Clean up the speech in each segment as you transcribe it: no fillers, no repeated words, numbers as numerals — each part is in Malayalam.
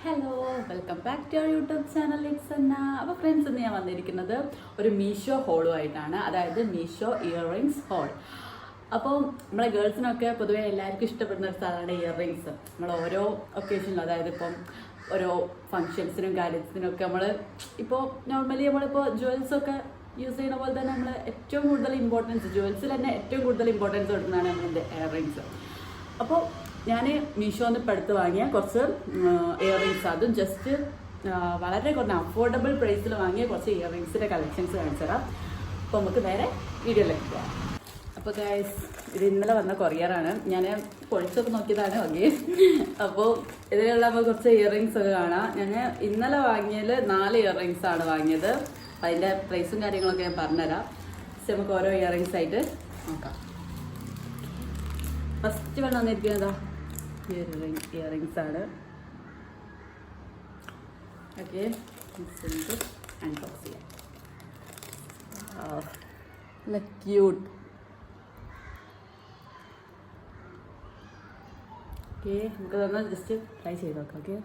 Hello, welcome back to our YouTube channel. It's Anna. അപ്പോൾ ഫ്രണ്ട്സ്, ഇന്ന് ഞാൻ വന്നിരിക്കുന്നത് ഒരു മീഷോ ഹോളുമായിട്ടാണ്, അതായത് മീഷോ ഇയറിങ്സ് ഹോൾ. അപ്പോൾ നമ്മളെ ഗേൾസിനൊക്കെ പൊതുവേ എല്ലാവർക്കും ഇഷ്ടപ്പെടുന്ന ഒരു സ്ഥലമാണ് ഇയറിങ്സ്. നമ്മൾ ഓരോ ഒക്കേഷനിലും, അതായത് ഇപ്പം ഓരോ ഫങ്ഷൻസിനും കാര്യത്തിനൊക്കെ നമ്മൾ ഇപ്പോൾ നോർമലി നമ്മളിപ്പോൾ ജ്വൽസൊക്കെ യൂസ് ചെയ്യുന്ന പോലെ തന്നെ നമ്മൾ ഏറ്റവും കൂടുതൽ ഇമ്പോർട്ടൻസ് ജ്വൽസിൽ തന്നെ ഏറ്റവും കൂടുതൽ ഇമ്പോർട്ടൻസ് കൊടുക്കുന്നതാണ് നമ്മളുടെ ഇയറിങ്സ്. അപ്പോൾ ഞാൻ മീഷോന്ന് ഇപ്പോൾ അടുത്ത് വാങ്ങിയ കുറച്ച് ഇയറിങ്സ്, അതും ജസ്റ്റ് വളരെ കുറഞ്ഞ അഫോർഡബിൾ പ്രൈസിൽ വാങ്ങിയ കുറച്ച് ഇയറിങ്സിൻ്റെ കളക്ഷൻസ് കാണിച്ചു തരാം. അപ്പോൾ നമുക്ക് നേരെ വീഡിയോയിലേക്ക് പോകാം. അപ്പോൾ ഗൈസ്, ഇത് ഇന്നലെ വന്ന കൊറിയറാണ്. ഞാൻ പൊളിച്ചൊക്കെ നോക്കിയതാണ്. ഓക്കെ, അപ്പോൾ ഇതിലുള്ള കുറച്ച് ഇയറിങ്സ് ഒക്കെ കാണാം. ഞാൻ ഇന്നലെ വാങ്ങിയതിൽ 4 ഇയറിങ്സ് ആണ് വാങ്ങിയത്. അതിൻ്റെ പ്രൈസും കാര്യങ്ങളൊക്കെ ഞാൻ പറഞ്ഞുതരാം. പക്ഷെ നമുക്ക് ഓരോ ഇയറിങ്സ് ആയിട്ട് നോക്കാം. ഫസ്റ്റ് വന്നിരിക്കുന്നതാ ഇയറിങ്സ് ആണ്. ഓക്കെ, അൺബോക്സ് ചെയ്യാം. ക്യൂട്ട്. ഓക്കെ, നമുക്ക് തന്നെ ജസ്റ്റ് ട്രൈ ചെയ്ത് നോക്കാം. ഓക്കെ,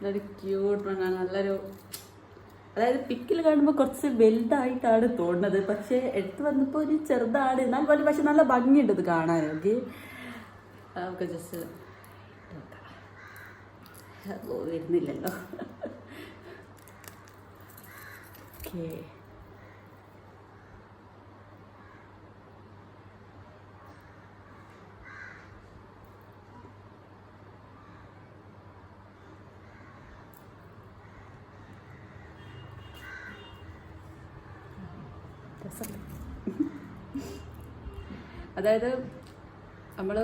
നല്ലൊരു ക്യൂട്ട് ആണ്. നല്ലൊരു, അതായത് പിക്കിൽ കാണുമ്പോൾ കുറച്ച് വലുതായിട്ടാണ് തോന്നുന്നത്, പക്ഷേ എടുത്ത് വന്നപ്പോൾ ഒരു ചെറുതാണ്. എന്നാൽ പോലും പക്ഷെ നല്ല ഭംഗിയുണ്ട് ഇത് കാണാൻ. ഓക്കെ, നമുക്ക് ജസ്റ്റ് വരുന്നില്ലല്ലോ. ഓക്കെ, അതായത് നമ്മൾ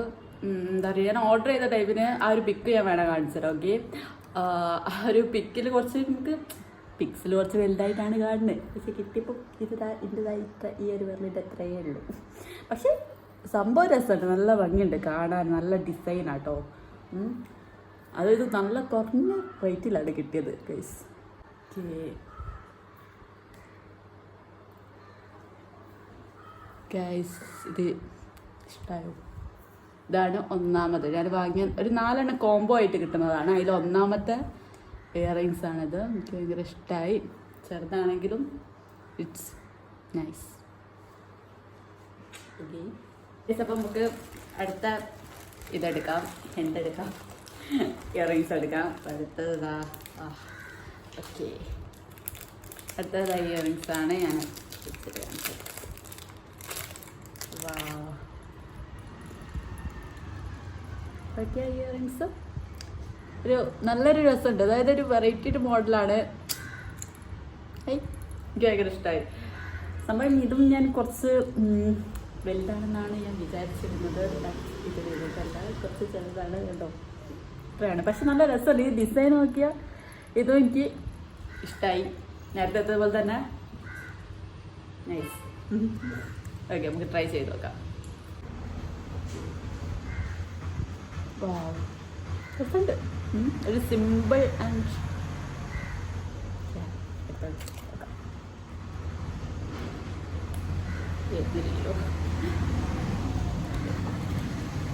എന്താ പറയുക, ഞാൻ ഓർഡർ ചെയ്ത ടൈപ്പിന് ആ ഒരു പിക്ക് ഞാൻ വേണം കാണിച്ചു തരാം. ഓക്കെ, ആ ഒരു പിക്കിൽ കുറച്ച് നമുക്ക് പിക്സിൽ കുറച്ച് വലുതായിട്ടാണ് കാണുന്നത്. പക്ഷെ കിട്ടിയപ്പോൾ ഇതിൻ്റെതായിട്ട് ഈ ഒരു പറഞ്ഞിട്ട് എത്രയേ ഉള്ളൂ. പക്ഷെ സംഭവം രസമുണ്ട്, നല്ല ഭംഗിയുണ്ട് കാണാൻ, നല്ല ഡിസൈനാട്ടോ. അതായത് നല്ല കുറഞ്ഞ റേറ്റിലാണ് കിട്ടിയത് ഗൈസ്. ഓക്കെ ഗൈസ്, ഇത് ഇഷ്ടമായോ? ഇതാണ് ഒന്നാമത് ഞാൻ വാങ്ങിയ ഒരു 4 കോംബോ ആയിട്ട് കിട്ടുന്നതാണ്. അതിൽ ഒന്നാമത്തെ ഇയറിങ്സ് ആണിത്. എനിക്ക് ഭയങ്കര ഇഷ്ടമായി. ചെറുതാണെങ്കിലും ഇറ്റ്സ് നൈസ്. ഓക്കെ, അപ്പം നമുക്ക് അടുത്ത ഇതെടുക്കാം, എന്തെടുക്കാം, ഇയറിങ്സ് എടുക്കാം. അടുത്തതാ. ഓക്കെ, അടുത്തതാ ഇയറിങ്സ് ആണ് ഞാൻ വെച്ചിട്ട്. പറ്റിയ ഇയറിങ്സ് ഒരു നല്ലൊരു രസമുണ്ട്. അതായത് ഒരു വെറൈറ്റി മോഡലാണ്. എനിക്ക് ഭയങ്കര ഇഷ്ടമായി സംഭവം. ഇതും ഞാൻ കുറച്ച് വലുതാണെന്നാണ് ഞാൻ വിചാരിച്ചിരുന്നത്. ഇത് വലുതല്ല, കുറച്ച് ചെറുതാണ് കേട്ടോ. ഇത്രയാണ്, പക്ഷെ നല്ല രസമുണ്ട്. ഈ ഡിസൈൻ നോക്കിയാൽ ഇതും എനിക്ക് ഇഷ്ടമായി. നേരത്തെ പോലെ തന്നെ നൈസ്. ഓക്കെ, നമുക്ക് ട്രൈ ചെയ്ത് നോക്കാം. രസമുണ്ട്. ഒരു സിമ്പിൾ ആൻഡ്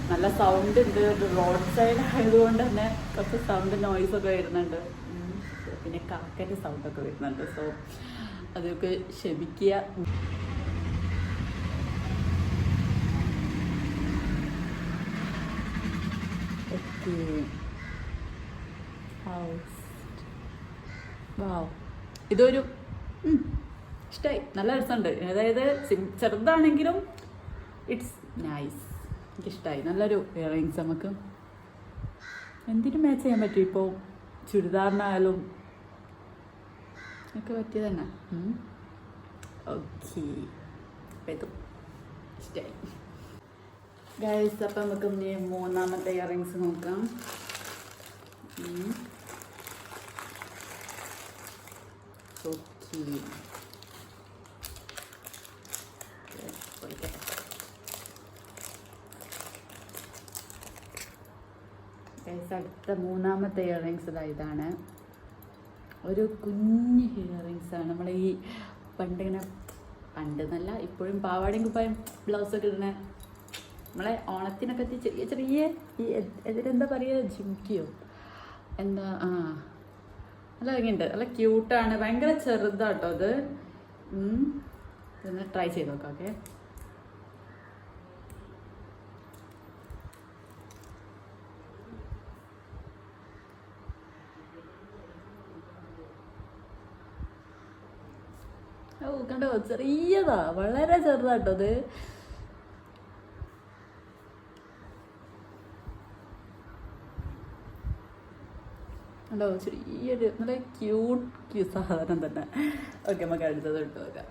നല്ല സൗണ്ട് ഉണ്ട്. റോഡ് സൈഡ് ആയതുകൊണ്ട് തന്നെ കുറച്ച് സൗണ്ട് നോയ്സ് ഒക്കെ വരുന്നുണ്ട്. പിന്നെ കാക്കൻ്റെ സൗണ്ടൊക്കെ വരുന്നുണ്ട്. സോ അതൊക്കെ ക്ഷമിക്കുക. ഇതൊരു ഇഷ്ടമായി, നല്ല രസമുണ്ട്. അതായത് ചെറുതാണെങ്കിലും ഇറ്റ്സ് നൈസ്. എനിക്കിഷ്ടമായി. നല്ലൊരു ഇയറിങ്സ് നമുക്ക് എന്തിനും മാച്ച് ചെയ്യാൻ പറ്റും. ഇപ്പോൾ ചുരിദാറിനായാലും ഒക്കെ പറ്റിയത് തന്നെ. ഓക്കെ, ഇതും ഇഷ്ടമായി ഗൈസ്. അപ്പം നമുക്ക് മൂന്നാമത്തെ ഇയറിങ്സ് നോക്കാം. ഓക്കെ, ഗൈസ്, അടുത്ത മൂന്നാമത്തെ ഇയറിങ്സ് ഇതാണ്. ഒരു കുഞ്ഞ് ഇയറിങ്സ് ആണ്. നമ്മൾ ഈ പണ്ടിങ്ങനെ, പണ്ടെന്നല്ല ഇപ്പോഴും പാവാടയും കുപ്പായും ബ്ലൗസൊക്കെ ഇടുന്ന നമ്മളെ ഓണത്തിനൊക്കെ ചെറിയ ചെറിയ ഈ ഇതിലെന്താ പറയുക, ജിംക്കിയോ എന്താ നല്ല ഭംഗിയുണ്ട്, നല്ല ക്യൂട്ടാണ്, ഭയങ്കര ചെറുതാട്ടോ അത്. ഇതൊന്ന് ട്രൈ ചെയ്ത് നോക്കാം. ഓക്കെ, കണ്ടോ, ചെറിയതാ, വളരെ ചെറുതാട്ടോ അത്. കണ്ടോ, ചെറിയൊരു നല്ല ക്യൂട്ട് സാധനം തന്നെ. ഓക്കെ, നമുക്ക് അടുത്തത് ഇട്ട് നോക്കാം.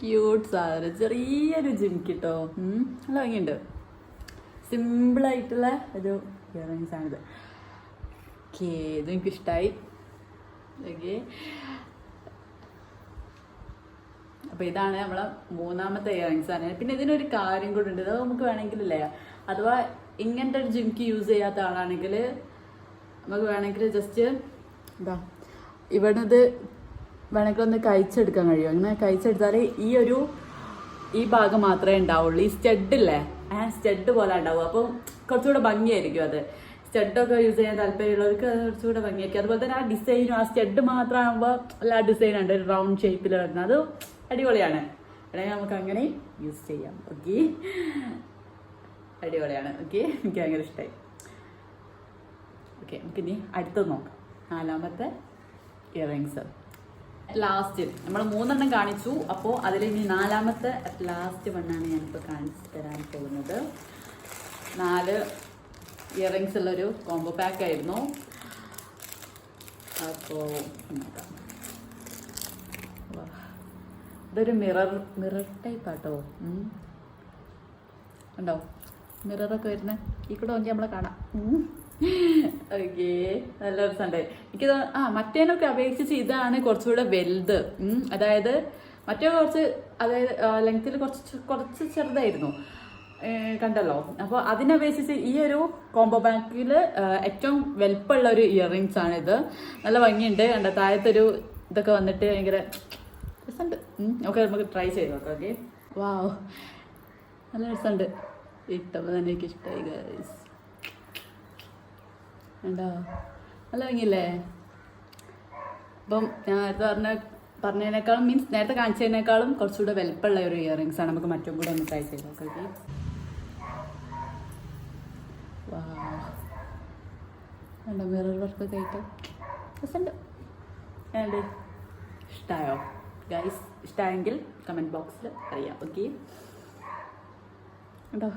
ക്യൂട്ട് സാധനം, ചെറിയൊരു ജിമിക്കിട്ടോ. നല്ല ഭംഗിയുണ്ട്, സിമ്പിളായിട്ടുള്ള ഒരു ഇയറിങ്സ് ആണിത്. ഓക്കെ, ഇത് എനിക്കിഷ്ടമായി. ഓക്കെ, അപ്പോൾ ഇതാണ് നമ്മളെ മൂന്നാമത്തെ ഇയറിങ്സ് ആണ്. പിന്നെ ഇതിനൊരു കാര്യം കൂടെ ഉണ്ട്, അത് നമുക്ക് വേണമെങ്കിലല്ലേ, അഥവാ ഇങ്ങനത്തെ ഒരു ജിമിക്ക് യൂസ് ചെയ്യാത്ത ആളാണെങ്കിൽ നമുക്ക് വേണമെങ്കിൽ ജസ്റ്റ് എന്താ ഇവിടെ ഇത് വേണമെങ്കിൽ ഒന്ന് കഴിച്ചെടുക്കാൻ കഴിയും. അങ്ങനെ കഴിച്ചെടുത്താൽ ഈ ഭാഗം മാത്രമേ ഉണ്ടാവുള്ളൂ. ഈ സ്റ്റഡില്ലേ, സ്റ്റഡ് പോലെ ഉണ്ടാവും. അപ്പം കുറച്ചുകൂടെ ഭംഗിയായിരിക്കും അത്. സ്റ്റഡൊക്കെ യൂസ് ചെയ്യാൻ താല്പര്യമുള്ളവർക്ക് അത് കുറച്ചുകൂടെ ഭംഗിയായിരിക്കും. അതുപോലെ തന്നെ ആ ഡിസൈനും, ആ സ്റ്റഡ് മാത്രമാകുമ്പോൾ എല്ലാ ഡിസൈനുണ്ട്, ഒരു റൗണ്ട് ഷേപ്പിൽ വരുന്നത്, അത് അടിപൊളിയാണ്. അല്ലെങ്കിൽ നമുക്ക് അങ്ങനെ യൂസ് ചെയ്യാം. ഓക്കെ, അടിപൊളിയാണ്. ഓക്കെ, എനിക്ക് ഭയങ്കര ഇഷ്ടമായി. ഓക്കെ, നമുക്കിനി അടുത്തത് നോക്കാം. നാലാമത്തെ ഇയറിങ്സ്. ലാസ്റ്റ് നമ്മൾ 3 കാണിച്ചു. അപ്പോൾ അതിൽ ഇനി നാലാമത്തെ ലാസ്റ്റ് വണ്ണാണ് ഞാനിപ്പോൾ കാണിച്ചു തരാൻ പോകുന്നത്. 4 ഇയറിങ്സ് ഉള്ളൊരു കോംബോ പാക്ക് ആയിരുന്നു. അപ്പോൾ ഇതൊരു മിറർ ടൈപ്പ് ആട്ടോ. ഉണ്ടോ മിററൊക്കെ വരുന്നത്? ഈ കൂടെ നോക്കി നമ്മളെ കാണാം. ഓക്കെ, നല്ല രസമുണ്ട്. എനിക്ക് മറ്റേനൊക്കെ അപേക്ഷിച്ച് ഇതാണ് കുറച്ചുകൂടെ വലുത്. അതായത് മറ്റേ അതായത് ലെങ്ത്തിൽ കുറച്ച് ചെറുതായിരുന്നു, കണ്ടല്ലോ. അപ്പോൾ അതിനപേക്ഷിച്ച് ഈ ഒരു കോംബോ പാക്കിൽ ഏറ്റവും വലുപ്പമുള്ള ഒരു ഇയറിങ്സ് ആണിത്. നല്ല ഭംഗിയുണ്ട്. കണ്ട താഴത്തൊരു ഇതൊക്കെ വന്നിട്ട് ഭയങ്കര രസമുണ്ട്. ഓക്കെ, നമുക്ക് ട്രൈ ചെയ്ത് നോക്കാം. ഓക്കെ, വാവ്, നല്ല രസമുണ്ട്. ഇട്ടപ്പോൾ തന്നെ എനിക്ക് ഇഷ്ടമായി ഗൈസ്. ഉണ്ടോ, നല്ല ഭംഗിയില്ലേ? അപ്പം ഞാൻ നേരത്തെ പറഞ്ഞതിനേക്കാളും നേരത്തെ കാണിച്ചതിനേക്കാളും കുറച്ചുകൂടെ വലുപ്പമുള്ള ഒരു ഇയറിങ്സ് ആണ്. നമുക്ക് മറ്റും കൂടെ ഒന്ന് ട്രൈ ചെയ്ത് നോക്കാം. ഓക്കെ, വാ, മിറർ വർക്കൊക്കെ ആയിട്ട് രസമുണ്ട്. ഇഷ്ടമായോ ഗൈസ്? ഇഷ്ടമായെങ്കിൽ കമൻറ്റ് ബോക്സിൽ അറിയാം. ഓക്കെ, ഉണ്ടോ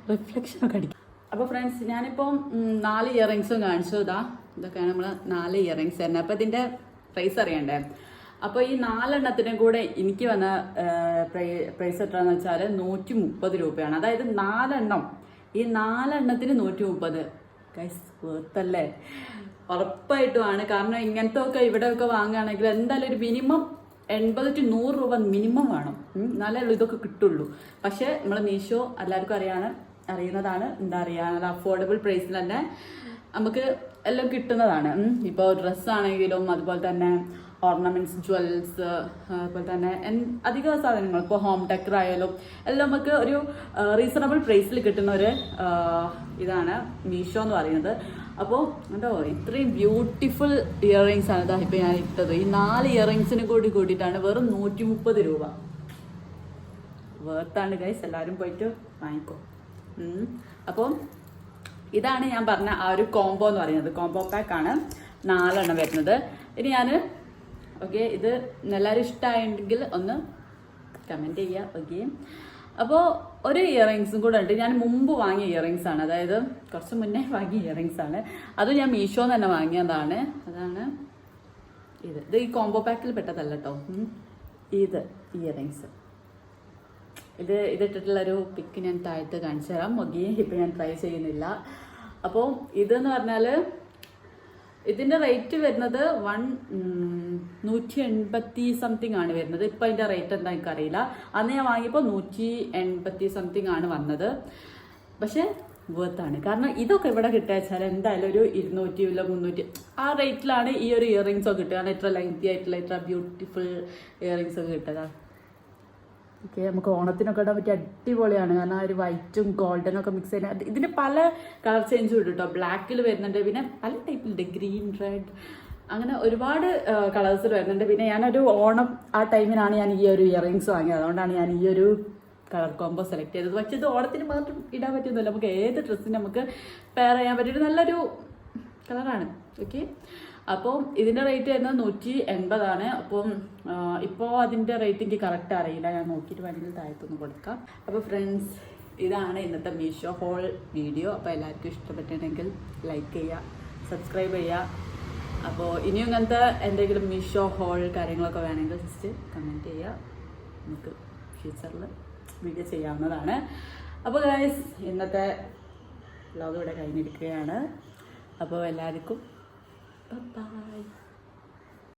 റിഫ്ലക്ഷനൊക്കെ അടിക്കും. അപ്പോൾ ഫ്രണ്ട്സ്, ഞാനിപ്പം 4 ഇയറിങ്സും കാണിച്ചു. ഇതൊക്കെയാണ് നമ്മൾ 4 ഇയറിങ്സ് തന്നെ. അപ്പോൾ ഇതിൻ്റെ പ്രൈസ് അറിയണ്ടേ? അപ്പോൾ ഈ 4 എണ്ണത്തിനും കൂടെ എനിക്ക് വന്ന പ്രൈസ് എത്രയാണെന്ന് വെച്ചാൽ 130 രൂപയാണ്. അതായത് 4 എണ്ണം, ഈ 4 എണ്ണത്തിന് 130. ഗൈസ്, വേർത്തല്ലേ? ഉറപ്പായിട്ടുമാണ്. കാരണം ഇങ്ങനത്തെ ഒക്കെ ഇവിടെയൊക്കെ വാങ്ങുകയാണെങ്കിൽ എന്തായാലും ഒരു മിനിമം 80 to 100 രൂപ മിനിമം വേണം, എന്നാലേ ഇതൊക്കെ കിട്ടുള്ളൂ. പക്ഷേ നമ്മൾ മീഷോ എല്ലാവർക്കും അറിയുന്നതാണ്. എന്താ പറയുക, നല്ല അഫോർഡബിൾ പ്രൈസിൽ തന്നെ നമുക്ക് എല്ലാം കിട്ടുന്നതാണ്. ഇപ്പോൾ ഡ്രസ്സാണെങ്കിലും അതുപോലെ തന്നെ ഓർണമെന്റ്സ്, ജ്വൽസ്, അതുപോലെ തന്നെ അധിക സാധനങ്ങൾ, ഇപ്പോൾ ഹോം ഡെക്കർ ആയാലും എല്ലാം നമുക്ക് ഒരു റീസണബിൾ പ്രൈസിൽ കിട്ടുന്ന ഒരു ഇതാണ് മീഷോ എന്ന് പറയുന്നത്. അപ്പോൾ എന്തോ ഇത്രയും ബ്യൂട്ടിഫുൾ ഇയറിങ്സ് ആണ് ഇപ്പം ഞാൻ ഇട്ടത്. ഈ 4 ഇയറിങ്സിന് കൂടിയിട്ടാണ് വെറും 130 രൂപ. വേർത്താണ് ഗൈസ്, എല്ലാവരും പോയിട്ട് വാങ്ങിക്കോ. അപ്പോൾ ഇതാണ് ഞാൻ പറഞ്ഞ ആ ഒരു കോംബോ എന്ന് പറയുന്നത്. കോംബോ പാക്കാണ് 4 എണ്ണം വരുന്നത്. ഇനി ഞാൻ ഓക്കെ, ഇത് എല്ലാവരും ഇഷ്ടമായെങ്കിൽ ഒന്ന് കമൻറ്റ് ചെയ്യുക. ഓക്കെ, അപ്പോൾ ഒരു ഇയറിങ്സും കൂടെ ഉണ്ട്. ഞാൻ മുമ്പ് വാങ്ങിയ ഇയറിങ്സ് ആണ്, അതായത് കുറച്ച് മുന്നേ വാങ്ങിയ ഇയറിങ്സ് ആണ്. അത് ഞാൻ മീഷോന്ന് തന്നെ വാങ്ങിയതാണ്. അതാണ് ഇത് ഈ കോംബോ പാക്കിൽ പെട്ടതല്ല കേട്ടോ. ഇത് ഇയറിങ്സ്, ഇതിട്ടിട്ടുള്ളൊരു പിക്ക് ഞാൻ താഴത്ത് കാണിച്ചു തരാം. ഓക്കെ, ഇപ്പം ഞാൻ ട്രൈ ചെയ്യുന്നില്ല. അപ്പോൾ ഇതെന്ന് പറഞ്ഞാൽ ഇതിന്റെ റേറ്റ് വരുന്നത് 180 സംതിങ് ആണ് വരുന്നത്. ഇപ്പൊ അതിന്റെ റേറ്റ് എന്താ എനിക്കറിയില്ല. അന്ന് ഞാൻ വാങ്ങിയപ്പോൾ 180 സംതിങ് ആണ് വന്നത്. പക്ഷെ വേർത്താണ്. കാരണം ഇതൊക്കെ ഇവിടെ കിട്ടുക വെച്ചാൽ എന്തായാലും ഒരു 200 ഇല്ല 300 ആ റേറ്റിലാണ് ഈ ഒരു ഇയറിങ്സ് ഒക്കെ കിട്ടുക. കാരണം ഇത്ര ലെങ്തി ആയിട്ടുള്ള ഇത്ര ബ്യൂട്ടിഫുൾ ഇയറിങ്സ് ഒക്കെ കിട്ടുക. ഓക്കെ, നമുക്ക് ഓണത്തിനൊക്കെ ഇടാൻ പറ്റിയ അടിപൊളിയാണ്. കാരണം ആ ഒരു വൈറ്റും ഗോൾഡനും ഒക്കെ മിക്സ് ചെയ്യുന്നത്. ഇതിന് പല കളർ ചേഞ്ചും ഉണ്ട് കേട്ടോ. ബ്ലാക്കിൽ വരുന്നുണ്ട്, പിന്നെ പല ടൈപ്പിലുണ്ട്, ഗ്രീൻ, റെഡ്, അങ്ങനെ ഒരുപാട് കളേഴ്സിൽ വരുന്നുണ്ട്. പിന്നെ ഞാനൊരു ഓണം ആ ടൈമിനാണ് ഞാൻ ഈ ഒരു ഇയറിങ്സ് വാങ്ങിയത്. അതുകൊണ്ടാണ് ഞാൻ ഈ ഒരു കളർ കോംബോ സെലക്ട് ചെയ്തത്. പക്ഷേ ഇത് ഓണത്തിന് മാത്രം ഇടാൻ പറ്റുന്നില്ല, നമുക്ക് ഏത് ഡ്രസ്സിന് നമുക്ക് പെയർ ചെയ്യാൻ പറ്റിയൊരു നല്ലൊരു കളറാണ്. ഓക്കെ, അപ്പോൾ ഇതിൻ്റെ റേറ്റ് വരുന്നത് 180 ആണ്. അപ്പം ഇപ്പോൾ അതിൻ്റെ റേറ്റ് എനിക്ക് കറക്റ്റ് അറിയില്ല, ഞാൻ നോക്കിയിട്ട് വേണമെങ്കിൽ താഴത്തൊന്ന് കൊടുക്കാം. അപ്പോൾ ഫ്രണ്ട്സ്, ഇതാണ് ഇന്നത്തെ മീഷോ ഹോൾ വീഡിയോ. അപ്പോൾ എല്ലാവർക്കും ഇഷ്ടപ്പെട്ടിട്ടുണ്ടെങ്കിൽ ലൈക്ക് ചെയ്യുക, സബ്സ്ക്രൈബ് ചെയ്യുക. അപ്പോൾ ഇനിയും ഇങ്ങനത്തെ എന്തെങ്കിലും മീഷോ ഹോൾ കാര്യങ്ങളൊക്കെ വേണമെങ്കിൽ ജസ്റ്റ് കമൻറ്റ് ചെയ്യുക, നമുക്ക് ഫ്യൂച്ചറിൽ വീഡിയോ ചെയ്യാവുന്നതാണ്. അപ്പോൾ ഗൈസ്, ഇന്നത്തെ വ്ലോഗ് ഇവിടെ കഴിഞ്ഞിരിക്കുകയാണ്. അപ്പോൾ എല്ലാവർക്കും ബൈ.